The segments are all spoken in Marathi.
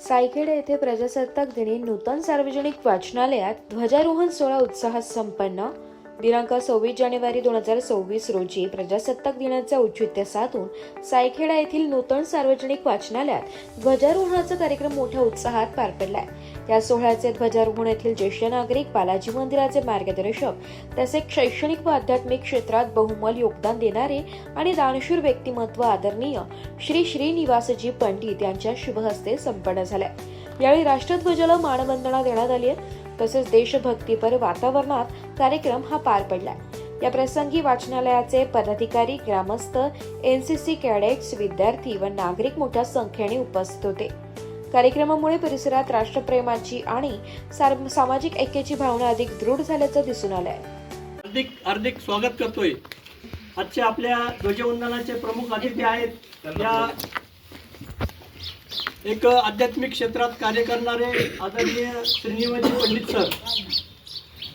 सायखेडा येथे प्रजासत्ताक दिनी नूतन सार्वजनिक वाचनालयात ध्वजारोहण सोहळा उत्साहात संपन्न. दिनांक 26 जानेवारी 2026 रोजी प्रजासत्ताक दिनाचे औचित्य साधून सायखेडा येथील नूतन सार्वजनिक वाचनालयात ध्वजारोहणाचा कार्यक्रम मोठ्या उत्साहात पार पडलाय. या सोहळ्याचे ध्वजारोहण येथील ज्येष्ठ नागरिक, बालाजी मंदिराचे मार्गदर्शक तसेच शैक्षणिक व आध्यात्मिक क्षेत्रात बहुमोल योगदान देणारे आणि दानशूर व्यक्तिमत्व आदरणीय श्री श्रीनिवासजी पंडित यांच्या शुभहस्ते संपन्न झाले. यावेळी राष्ट्रध्वजाला मानवंदना देण्यात आली आहे. तसेच देशभक्तीपर वातावरणात कार्यक्रम हा पार पडलाय. या प्रसंगी वाचनालयाचे पदाधिकारी, ग्रामस्थ, एनसीसी कॅडेट्स, विद्यार्थी व नागरिक मोठ्या संख्येने उपस्थित होते. कार्यक्रमामुळे परिसरात राष्ट्रप्रेमाची आणि सामाजिक ऐक्याची भावना अधिक दृढ झाल्याचं दिसून आलंय. हार्दिक स्वागत करतोय. आजचे आपल्या ध्वजवंदनाचे प्रमुख अतिथी आहेत या एक आध्यात्मिक क्षेत्रात कार्य करणारे आदरणीय श्रीनिवासजी पंडित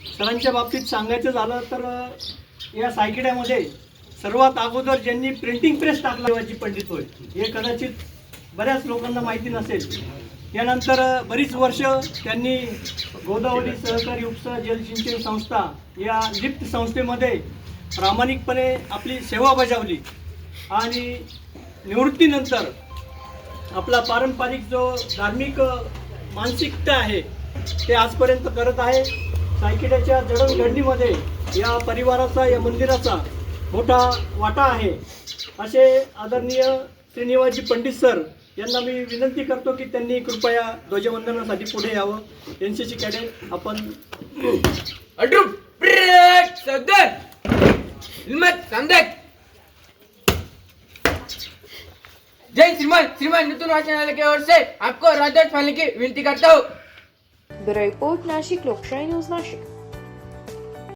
सरांच्या बाबतीत सांगायचं झालं तर या सायखेड्यामध्ये सर्वात अगोदर ज्यांनी प्रिंटिंग प्रेस टाकला श्रीनिवासजी पंडित होय. हे कदाचित बऱ्याच लोकांना माहिती नसेल. यानंतर बरीच वर्ष त्यांनी गोदावरी सहकारी उपसा जलसिंचन संस्था या लिफ्ट संस्थेमध्ये प्रामाणिकपणे आपली सेवा बजावली आणि निवृत्तीनंतर आपला पारंपरिक जो धार्मिक मानसिकता आहे ते आजपर्यंत करत आहे. सायखेड्याच्या जडणघडणीमध्ये या परिवाराचा, या मंदिराचा मोठा वाटा आहे. असे आदरणीय श्रीनिवासजी पंडित सर यांना मी विनंती करतो की त्यांनी कृपया ध्वजवंदनासाठी पुढे यावं. एनसीसी कॅडेट आपण जय श्रीमान नूतन वाचनालय की ओर से आपको राजध्वज फहराने की विनती करता हूँ. ब्युरो रिपोर्ट, नाशिक लोकशाही न्यूज, नाशिक.